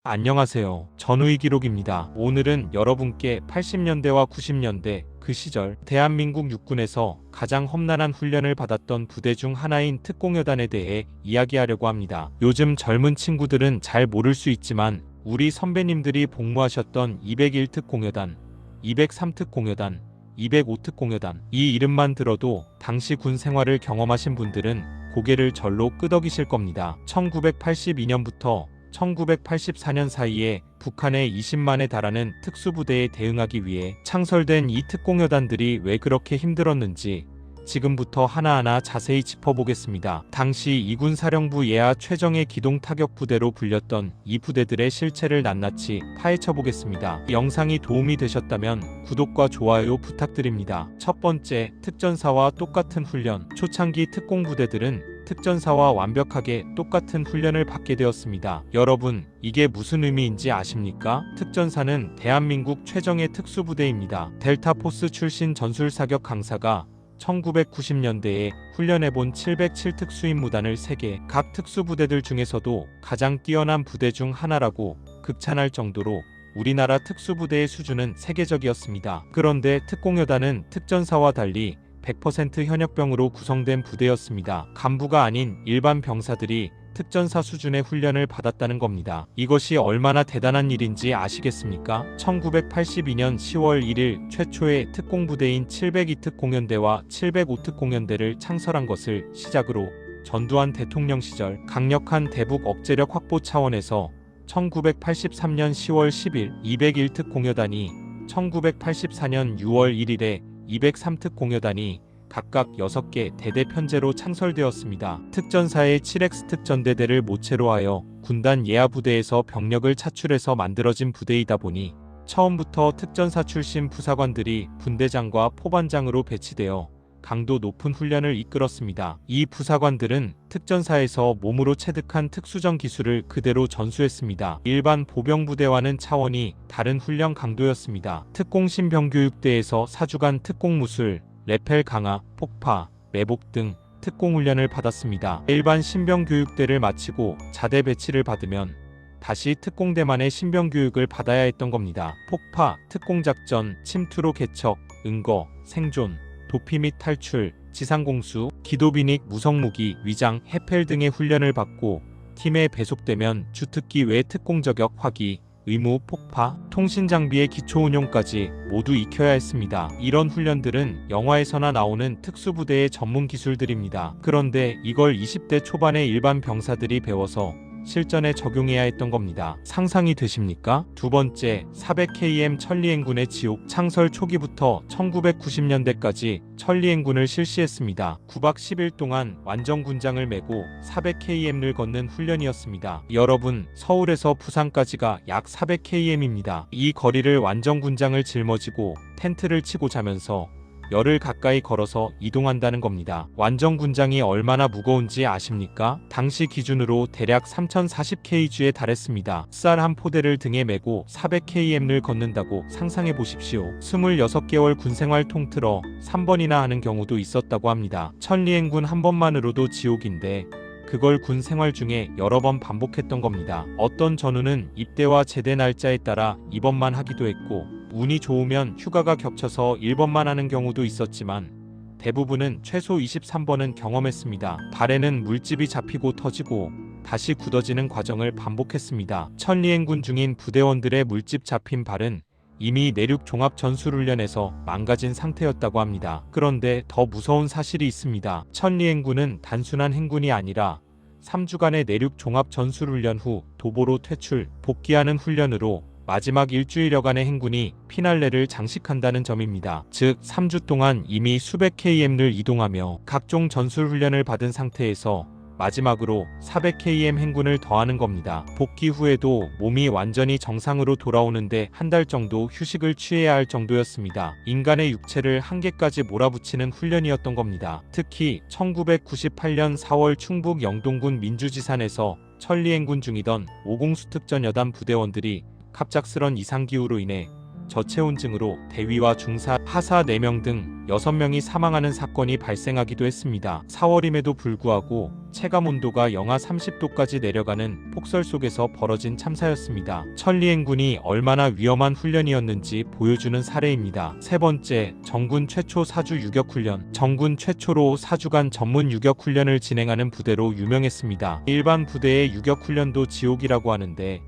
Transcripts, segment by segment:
안녕하세요. 전우희 기록입니다. 오늘은 여러분께 80년대와 90년대 그 시절 대한민국 육군에서 가장 험난한 훈련을 받았던 부대 중 하나인 특공여단에 대해 이야기하려고 합니다. 요즘 젊은 친구들은 잘 모를 수 있지만 우리 선배님들이 복무하셨던 201특공여단, 203특공여단, 205특공여단 이 이름만 들어도 당시 군 생활을 경험하신 분들은 고개를 절로 끄덕이실 겁니다. 1982년부터 1984년 사이에 북한의 20만에 달하는 특수부대에 대응하기 위해 창설된 이 특공여단들이 왜 그렇게 힘들었는지 지금부터 하나하나 자세히 짚어보겠습니다. 당시 이군 사령부 예하 최정예 기동 타격 부대로 불렸던 이 부대들의 실체를 낱낱이 파헤쳐보겠습니다. 영상이 도움이 되셨다면 구독과 좋아요 부탁드립니다. 첫 번째, 특전사와 똑같은 훈련. 초창기 특공부대들은 특전사와 완벽하게 똑같은 훈련을 받게 되었습니다. 여러분, 이게 무슨 의미인지 아십니까? 특전사는 대한민국 최정예 특수부대입니다. 델타포스 출신 전술사격 강사가 1990년대에 훈련해본 707특수임무단을 3개, 각 특수부대들 중에서도 가장 뛰어난 부대 중 하나라고 극찬할 정도로 우리나라 특수부대의 수준은 세계적이었습니다. 그런데 특공여단은 특전사와 달리 100% 현역병으로 구성된 부대였습니다. 간부가 아닌 일반 병사들이 특전사 수준의 훈련을 받았다는 겁니다. 이것이 얼마나 대단한 일인지 아시겠습니까? 1982년 10월 1일 최초의 특공부대인 702특공연대와 705특공연대를 창설한 것을 시작으로 전두환 대통령 시절 강력한 대북 억제력 확보 차원에서 1983년 10월 10일 201특공여단이 1984년 6월 1일에 203특공여단이 각각 6개 대대 편제로 창설되었습니다. 특전사의 7X 특전대대를 모체로 하여 군단 예하부대에서 병력을 차출해서 만들어진 부대이다 보니 처음부터 특전사 출신 부사관들이 분대장과 포반장으로 배치되어 강도 높은 훈련을 이끌었습니다. 이 부사관들은 특전사에서 몸으로 체득한 특수전 기술을 그대로 전수했습니다. 일반 보병부대와는 차원이 다른 훈련 강도였습니다. 특공신병교육대에서 4주간 특공무술, 레펠 강화, 폭파, 매복 등 특공훈련을 받았습니다. 일반 신병교육대를 마치고 자대 배치를 받으면 다시 특공대만의 신병교육을 받아야 했던 겁니다. 폭파, 특공작전, 침투로 개척, 응거, 생존, 도피 및 탈출, 지상공수, 기도비닉, 무성무기, 위장, 해펠 등의 훈련을 받고 팀에 배속되면 주특기 외 특공저격, 화기, 의무, 폭파, 통신장비의 기초운용까지 모두 익혀야 했습니다. 이런 훈련들은 영화에서나 나오는 특수부대의 전문 기술들입니다. 그런데 이걸 20대 초반의 일반 병사들이 배워서 실전에 적용해야 했던 겁니다. 상상이 되십니까? 두 번째, 400km 천리행군의 지옥. 창설 초기부터 1990년대까지 천리행군을 실시했습니다. 9박 10일 동안 완전군장을 메고 400km를 걷는 훈련이었습니다. 여러분, 서울에서 부산까지가 약 400km입니다. 이 거리를 완전군장을 짊어지고 텐트를 치고 자면서 열흘 가까이 걸어서 이동한다는 겁니다. 완전군장이 얼마나 무거운지 아십니까? 당시 기준으로 대략 3040kg에 달했습니다. 쌀 한 포대를 등에 메고 400km를 걷는다고 상상해 보십시오. 26개월 군생활 통틀어 3번이나 하는 경우도 있었다고 합니다. 천리행군 한 번만으로도 지옥인데 그걸 군 생활 중에 여러 번 반복했던 겁니다. 어떤 전우는 입대와 제대 날짜에 따라 2번만 하기도 했고 운이 좋으면 휴가가 겹쳐서 1번만 하는 경우도 있었지만 대부분은 최소 23번은 경험했습니다. 발에는 물집이 잡히고 터지고 다시 굳어지는 과정을 반복했습니다. 천리행군 중인 부대원들의 물집 잡힌 발은 이미 내륙 종합전술훈련에서 망가진 상태였다고 합니다. 그런데 더 무서운 사실이 있습니다. 천리행군은 단순한 행군이 아니라 3주간의 내륙 종합전술훈련 후 도보로 퇴출, 복귀하는 훈련으로 마지막 일주일여간의 행군이 피날레를 장식한다는 점입니다. 즉 3주 동안 이미 수백 km를 이동하며 각종 전술훈련을 받은 상태에서 마지막으로 400km 행군을 더하는 겁니다. 복귀 후에도 몸이 완전히 정상으로 돌아오는데 한 달 정도 휴식을 취해야 할 정도였습니다. 인간의 육체를 한계까지 몰아붙이는 훈련이었던 겁니다. 특히 1998년 4월 충북 영동군 민주지산에서 천리행군 중이던 50수 특전여단 부대원들이 갑작스런 이상기후로 인해 저체온증으로 대위와 중사, 하사 4명 등 6명이 사망하는 사건이 발생하기도 했습니다. 4월임에도 불구하고 체감온도가 영하 30도까지 내려가는 폭설 속에서 벌어진 참사였습니다. 천리행군이 얼마나 위험한 훈련이었는지 보여주는 사례입니다. 세 번째, 정군 최초 사주 유격훈련. 정군 최초로 4주간 전문 유격훈련을 진행하는 부대로 유명했습니다. 일반 부대의 유격훈련도 지옥이라고 하는데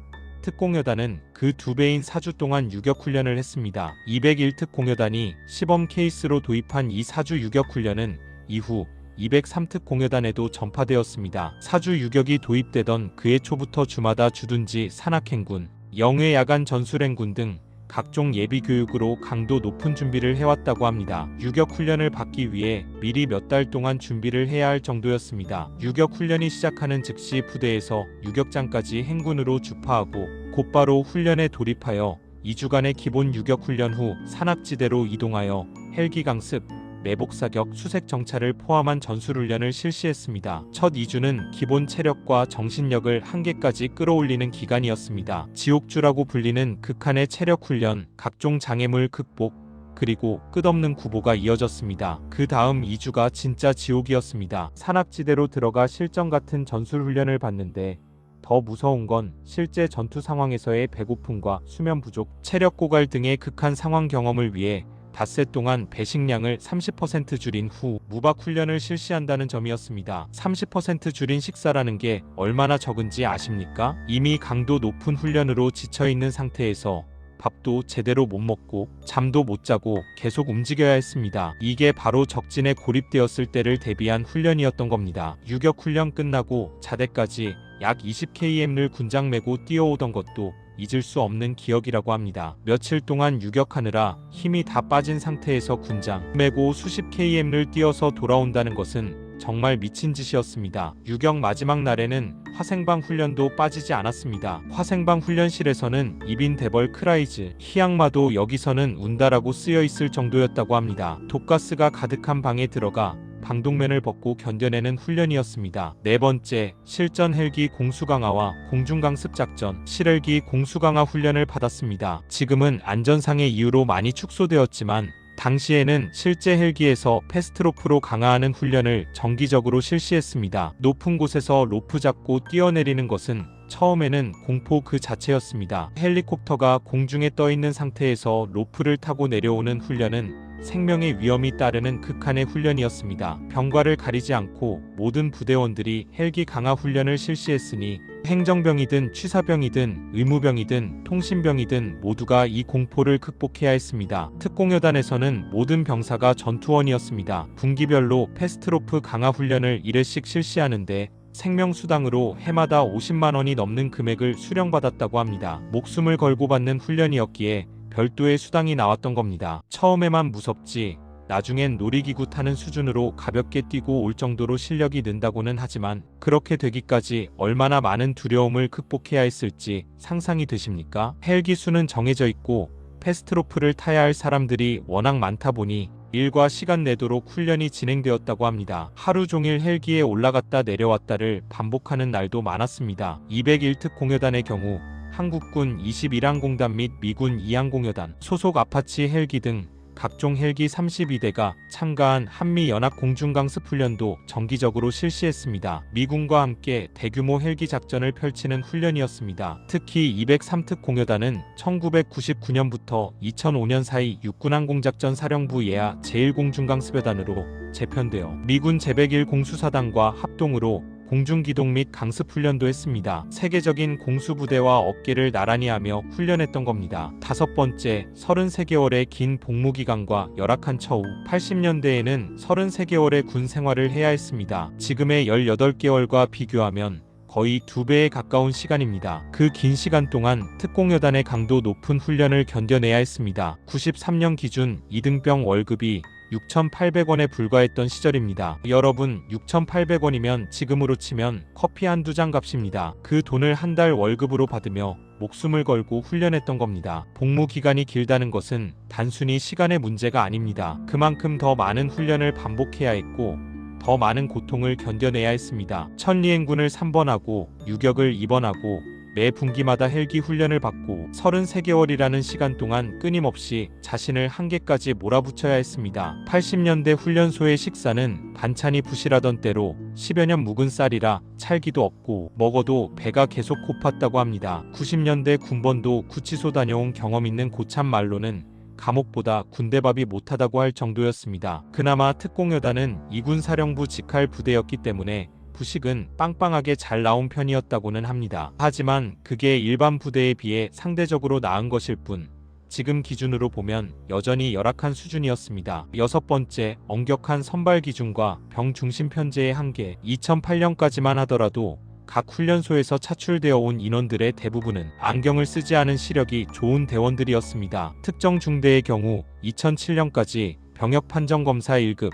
특공여단은 그 2배인 4주 동안 유격훈련을 했습니다. 201 특공여단이 시범 케이스로 도입한 이 4주 유격훈련은 이후 203 특공여단에도 전파되었습니다. 4주 유격이 도입되던 그해 초부터 주마다 주둔지 산악행군, 영해 야간 전술행군 등 각종 예비교육으로 강도 높은 준비를 해왔다고 합니다. 유격훈련을 받기 위해 미리 몇 달 동안 준비를 해야 할 정도였습니다. 유격훈련이 시작하는 즉시 부대에서 유격장까지 행군으로 주파하고 곧바로 훈련에 돌입하여 2주간의 기본 유격훈련 후 산악지대로 이동하여 헬기 강습, 매복사격, 수색 정찰을 포함한 전술훈련을 실시했습니다. 첫 2주는 기본 체력과 정신력을 한계까지 끌어올리는 기간이었습니다. 지옥주라고 불리는 극한의 체력훈련, 각종 장애물 극복, 그리고 끝없는 구보가 이어졌습니다. 그 다음 2주가 진짜 지옥이었습니다. 산악지대로 들어가 실전 같은 전술훈련을 받는데 더 무서운 건 실제 전투 상황에서의 배고픔과 수면 부족, 체력 고갈 등의 극한 상황 경험을 위해 닷새 동안 배식량을 30% 줄인 후 무박 훈련을 실시한다는 점이었습니다. 30% 줄인 식사라는 게 얼마나 적은지 아십니까? 이미 강도 높은 훈련으로 지쳐있는 상태에서 밥도 제대로 못 먹고 잠도 못 자고 계속 움직여야 했습니다. 이게 바로 적진에 고립되었을 때를 대비한 훈련이었던 겁니다. 유격 훈련 끝나고 자대까지 약 20km를 군장 메고 뛰어오던 것도 잊을 수 없는 기억이라고 합니다. 며칠 동안 유격하느라 힘이 다 빠진 상태에서 군장 메고 수십 km를 뛰어서 돌아온다는 것은 정말 미친 짓이었습니다. 유격 마지막 날에는 화생방 훈련도 빠지지 않았습니다. 화생방 훈련실에서는 이빈 데벌 크라이즈, 희양마도 여기서는 운다라고 쓰여 있을 정도였다고 합니다. 독가스가 가득한 방에 들어가 방독면을 벗고 견뎌내는 훈련이었습니다. 네 번째, 실전 헬기 공수강화와 공중강습 작전. 실헬기 공수강화 훈련을 받았습니다. 지금은 안전상의 이유로 많이 축소되었지만 당시에는 실제 헬기에서 패스트로프로 강화하는 훈련을 정기적으로 실시했습니다. 높은 곳에서 로프 잡고 뛰어내리는 것은 처음에는 공포 그 자체였습니다. 헬리콥터가 공중에 떠 있는 상태에서 로프를 타고 내려오는 훈련은 생명의 위험이 따르는 극한의 훈련이었습니다. 병과를 가리지 않고 모든 부대원들이 헬기 강화 훈련을 실시했으니 행정병이든 취사병이든 의무병이든 통신병이든 모두가 이 공포를 극복해야 했습니다. 특공여단에서는 모든 병사가 전투원이었습니다. 분기별로 패스트로프 강화 훈련을 1회씩 실시하는데 생명수당으로 해마다 50만 원이 넘는 금액을 수령받았다고 합니다. 목숨을 걸고 받는 훈련이었기에 별도의 수당이 나왔던 겁니다. 처음에만 무섭지 나중엔 놀이기구 타는 수준으로 가볍게 뛰고 올 정도로 실력이 는다고는 하지만 그렇게 되기까지 얼마나 많은 두려움을 극복해야 했을지 상상이 되십니까? 헬기 수는 정해져 있고 패스트로프를 타야 할 사람들이 워낙 많다 보니 일과 시간 내도록 훈련이 진행되었다고 합니다. 하루 종일 헬기에 올라갔다 내려왔다를 반복하는 날도 많았습니다. 201특 공여단의 경우 한국군 21항공단 및 미군 2항공여단 소속 아파치 헬기 등 각종 헬기 32대가 참가한 한미연합 공중강습 훈련도 정기적으로 실시했습니다. 미군과 함께 대규모 헬기 작전을 펼치는 훈련이었습니다. 특히 203특 공여단은 1999년부터 2005년 사이 육군항공작전 사령부 예하 제1공중강습여단으로 재편되어 미군 제101 공수사단과 합동으로 공중기동 및 강습 훈련도 했습니다. 세계적인 공수부대와 어깨를 나란히 하며 훈련했던 겁니다. 다섯 번째, 33개월의 긴 복무기간과 열악한 처우. 80년대에는 33개월의 군 생활을 해야 했습니다. 지금의 18개월과 비교하면 거의 2배에 가까운 시간입니다. 그 긴 시간 동안 특공여단의 강도 높은 훈련을 견뎌내야 했습니다. 93년 기준 2등병 월급이 6,800원에 불과했던 시절입니다. 여러분, 6,800원이면 지금으로 치면 커피 한두 잔 값입니다. 그 돈을 한 달 월급으로 받으며 목숨을 걸고 훈련했던 겁니다. 복무 기간이 길다는 것은 단순히 시간의 문제가 아닙니다. 그만큼 더 많은 훈련을 반복해야 했고 더 많은 고통을 견뎌내야 했습니다. 천리행군을 3번 하고 유격을 2번 하고 매 분기마다 헬기 훈련을 받고 33개월이라는 시간 동안 끊임없이 자신을 한계까지 몰아붙여야 했습니다. 80년대 훈련소의 식사는 반찬이 부실하던 때로 10여 년 묵은 쌀이라 찰기도 없고 먹어도 배가 계속 고팠다고 합니다. 90년대 군번도 구치소 다녀온 경험 있는 고참 말로는 감옥보다 군대밥이 못하다고 할 정도였습니다. 그나마 특공여단은 이군사령부 직할 부대였기 때문에 부식은 빵빵하게 잘 나온 편이었다고는 합니다. 하지만 그게 일반 부대에 비해 상대적으로 나은 것일 뿐 지금 기준으로 보면 여전히 열악한 수준이었습니다. 여섯 번째, 엄격한 선발 기준과 병 중심 편제의 한계. 2008년까지만 하더라도 각 훈련소에서 차출되어 온 인원들의 대부분은 안경을 쓰지 않은 시력이 좋은 대원들이었습니다. 특정 중대의 경우 2007년까지 병역 판정 검사 1급,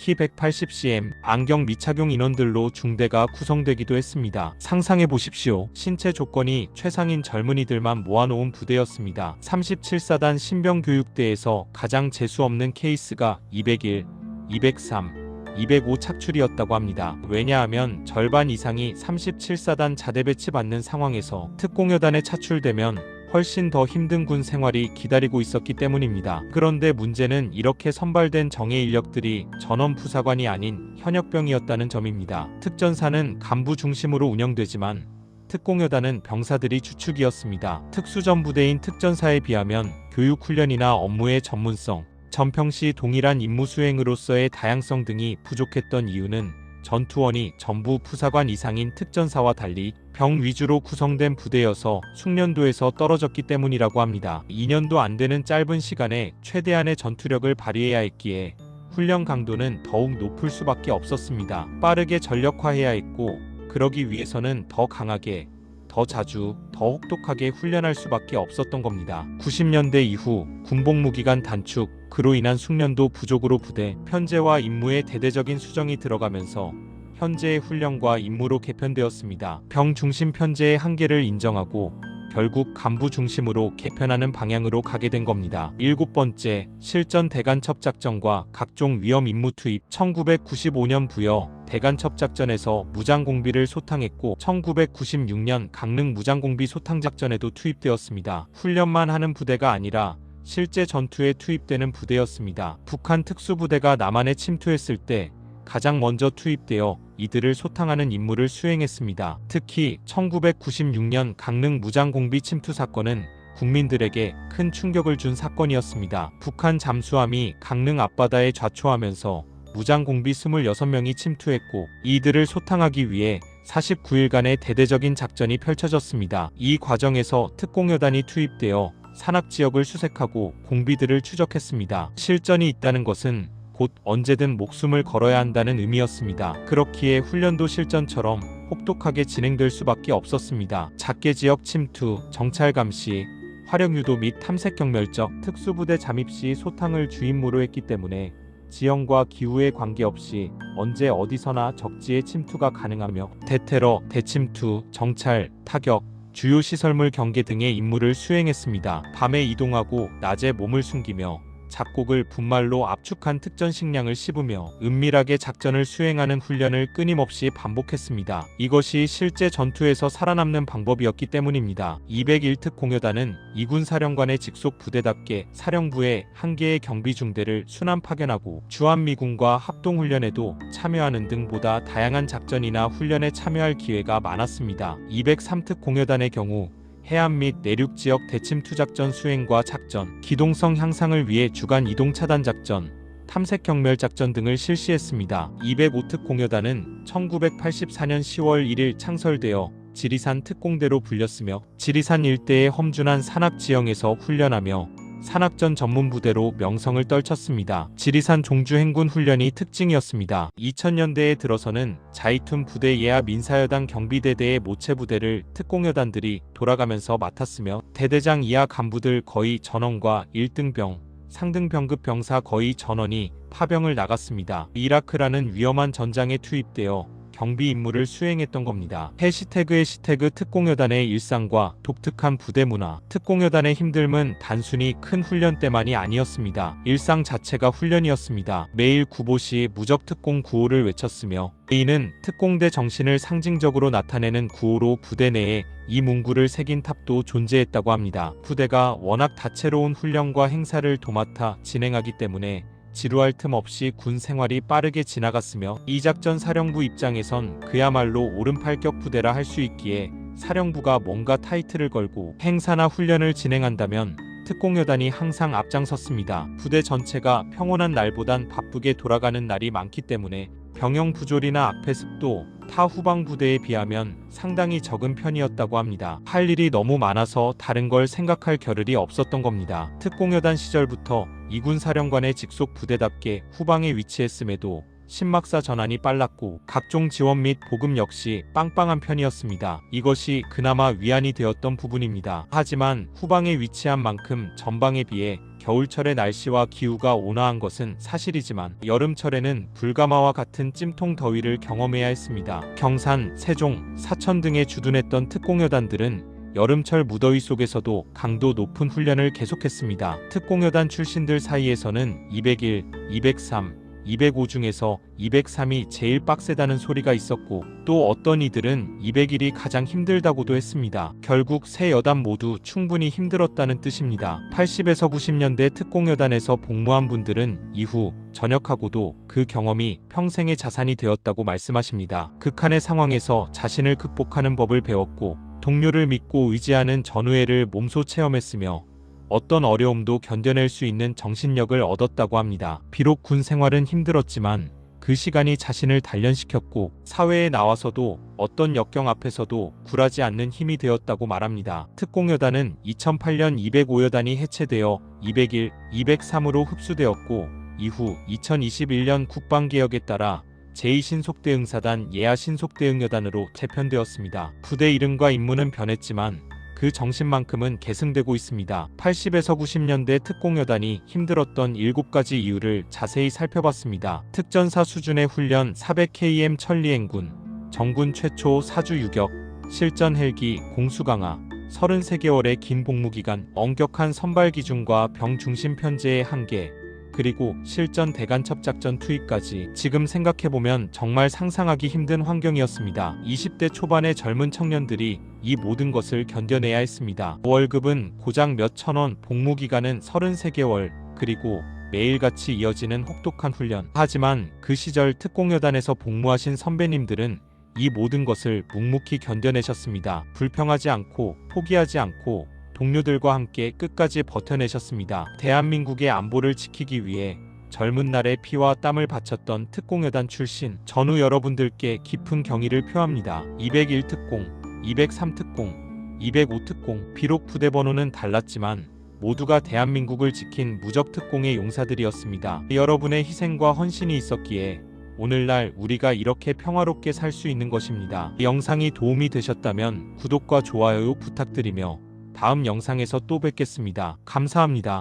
키 180cm, 안경 미착용 인원들로 중대가 구성되기도 했습니다. 상상해 보십시오. 신체 조건이 최상인 젊은이들만 모아놓은 부대였습니다. 37사단 신병교육대에서 가장 재수없는 케이스가 201, 203, 205 착출이었다고 합니다. 왜냐하면 절반 이상이 37사단 자대 배치받는 상황에서 특공여단에 차출되면 훨씬 더 힘든 군 생활이 기다리고 있었기 때문입니다. 그런데 문제는 이렇게 선발된 정예 인력들이 전원 부사관이 아닌 현역병이었다는 점입니다. 특전사는 간부 중심으로 운영되지만 특공여단은 병사들이 주축이었습니다. 특수전부대인 특전사에 비하면 교육훈련이나 업무의 전문성, 전평시 동일한 임무 수행으로서의 다양성 등이 부족했던 이유는 전투원이 전부 부사관 이상인 특전사와 달리 병 위주로 구성된 부대여서 숙련도에서 떨어졌기 때문이라고 합니다. 2년도 안 되는 짧은 시간에 최대한의 전투력을 발휘해야 했기에 훈련 강도는 더욱 높을 수밖에 없었습니다. 빠르게 전력화해야 했고 그러기 위해서는 더 강하게, 더 자주, 더 혹독하게 훈련할 수밖에 없었던 겁니다. 90년대 이후 군복무기간 단축, 그로 인한 숙련도 부족으로 부대 편제와 임무의 대대적인 수정이 들어가면서 현재의 훈련과 임무로 개편되었습니다. 병 중심 편제의 한계를 인정하고 결국 간부 중심으로 개편하는 방향으로 가게 된 겁니다. 일곱 번째, 실전 대간첩 작전과 각종 위험 임무 투입. 1995년 부여 대간첩 작전에서 무장공비를 소탕했고 1996년 강릉 무장공비 소탕작전에도 투입되었습니다. 훈련만 하는 부대가 아니라 실제 전투에 투입되는 부대였습니다. 북한 특수부대가 남한에 침투했을 때 가장 먼저 투입되어 이들을 소탕하는 임무를 수행했습니다. 특히 1996년 강릉 무장공비 침투 사건은 국민들에게 큰 충격을 준 사건이었습니다. 북한 잠수함이 강릉 앞바다에 좌초하면서 무장공비 26명이 침투했고 이들을 소탕하기 위해 49일간의 대대적인 작전이 펼쳐졌습니다. 이 과정에서 특공여단이 투입되어 산악지역을 수색하고 공비들을 추적했습니다. 실전이 있다는 것은 곧 언제든 목숨을 걸어야 한다는 의미였습니다. 그렇기에 훈련도 실전처럼 혹독하게 진행될 수밖에 없었습니다. 작게 지역 침투, 정찰 감시, 화력 유도 및 탐색 경멸적, 특수부대 잠입 시 소탕을 주임무로 했기 때문에 지형과 기후에 관계없이 언제 어디서나 적지에 침투가 가능하며 대테러, 대침투, 정찰, 타격, 주요 시설물 경계 등의 임무를 수행했습니다. 밤에 이동하고 낮에 몸을 숨기며 잡곡을 분말로 압축한 특전 식량을 씹으며 은밀하게 작전을 수행하는 훈련을 끊임없이 반복했습니다. 이것이 실제 전투에서 살아남는 방법이었기 때문입니다. 201특 공여단은 이군 사령관의 직속 부대답게 사령부에 한 개의 경비중대를 순환 파견하고 주한미군과 합동훈련에도 참여하는 등 보다 다양한 작전이나 훈련에 참여할 기회가 많았습니다. 203특 공여단의 경우 해안 및 내륙 지역 대침투 작전 수행과 작전, 기동성 향상을 위해 주간 이동 차단 작전, 탐색 경멸 작전 등을 실시했습니다. 205특 공여단은 1984년 10월 1일 창설되어 지리산 특공대로 불렸으며 지리산 일대의 험준한 산악 지형에서 훈련하며 산악전 전문부대로 명성을 떨쳤습니다. 지리산 종주 행군 훈련이 특징이었습니다. 2000년대에 들어서는 자이툰 부대 예하 민사여단 경비대대의 모체부대를 특공여단들이 돌아가면서 맡았으며 대대장 이하 간부들 거의 전원과 1등병, 상등병급 병사 거의 전원이 파병을 나갔습니다. 이라크라는 위험한 전장에 투입되어 경비 임무를 수행했던 겁니다. 해시태그 특공여단의 일상과 독특한 부대 문화. 특공여단의 힘듦은 단순히 큰 훈련 때만이 아니었습니다. 일상 자체가 훈련이었습니다. 매일 구보 시 무적 특공 구호를 외쳤으며 이는 특공대 정신을 상징적으로 나타내는 구호로 부대 내에 이 문구를 새긴 탑도 존재했다고 합니다. 부대가 워낙 다채로운 훈련과 행사를 도맡아 진행하기 때문에 지루할 틈 없이 군 생활이 빠르게 지나갔으며 이 작전 사령부 입장에선 그야말로 오른팔격 부대라 할 수 있기에 사령부가 뭔가 타이틀을 걸고 행사나 훈련을 진행한다면 특공여단이 항상 앞장섰습니다. 부대 전체가 평온한 날보단 바쁘게 돌아가는 날이 많기 때문에 병영 부조리나 악패습도 타 후방 부대에 비하면 상당히 적은 편이었다고 합니다. 할 일이 너무 많아서 다른 걸 생각할 겨를이 없었던 겁니다. 특공여단 시절부터 이군 사령관의 직속 부대답게 후방에 위치했음에도 신막사 전환이 빨랐고 각종 지원 및 보급 역시 빵빵한 편이었습니다. 이것이 그나마 위안이 되었던 부분입니다. 하지만 후방에 위치한 만큼 전방에 비해 겨울철의 날씨와 기후가 온화한 것은 사실이지만 여름철에는 불가마와 같은 찜통 더위를 경험해야 했습니다. 경산, 세종, 사천 등에 주둔했던 특공여단들은 여름철 무더위 속에서도 강도 높은 훈련을 계속했습니다. 특공여단 출신들 사이에서는 201, 203, 205 중에서 203이 제일 빡세다는 소리가 있었고 또 어떤 이들은 201이 가장 힘들다고도 했습니다. 결국 세 여단 모두 충분히 힘들었다는 뜻입니다. 80에서 90년대 특공여단에서 복무한 분들은 이후 전역하고도 그 경험이 평생의 자산이 되었다고 말씀하십니다. 극한의 상황에서 자신을 극복하는 법을 배웠고 동료를 믿고 의지하는 전우회를 몸소 체험했으며 어떤 어려움도 견뎌낼 수 있는 정신력을 얻었다고 합니다. 비록 군 생활은 힘들었지만 그 시간이 자신을 단련시켰고 사회에 나와서도 어떤 역경 앞에서도 굴하지 않는 힘이 되었다고 말합니다. 특공여단은 2008년 205여단이 해체되어 201, 203으로 흡수되었고 이후 2021년 국방개혁에 따라 제2신속대응사단 예하신속대응여단으로 재편되었습니다. 부대 이름과 임무는 변했지만 그 정신만큼은 계승되고 있습니다. 80에서 90년대 특공여단이 힘들었던 7가지 이유를 자세히 살펴봤습니다. 특전사 수준의 훈련 400km 천리행군, 정군 최초 사주 유격, 실전 헬기, 공수 강화, 33개월의 긴 복무기간, 엄격한 선발 기준과 병 중심 편제의 한계, 그리고 실전 대간첩 작전 투입까지 지금 생각해보면 정말 상상하기 힘든 환경이었습니다. 20대 초반의 젊은 청년들이 이 모든 것을 견뎌내야 했습니다. 월급은 고작 몇 천원, 복무기간은 33개월, 그리고 매일같이 이어지는 혹독한 훈련. 하지만 그 시절 특공여단에서 복무하신 선배님들은 이 모든 것을 묵묵히 견뎌내셨습니다. 불평하지 않고 포기하지 않고 동료들과 함께 끝까지 버텨내셨습니다. 대한민국의 안보를 지키기 위해 젊은 날의 피와 땀을 바쳤던 특공여단 출신 전우 여러분들께 깊은 경의를 표합니다. 201 특공, 203 특공, 205 특공. 비록 부대 번호는 달랐지만 모두가 대한민국을 지킨 무적 특공의 용사들이었습니다. 여러분의 희생과 헌신이 있었기에 오늘날 우리가 이렇게 평화롭게 살 수 있는 것입니다. 영상이 도움이 되셨다면 구독과 좋아요 부탁드리며 다음 영상에서 또 뵙겠습니다. 감사합니다.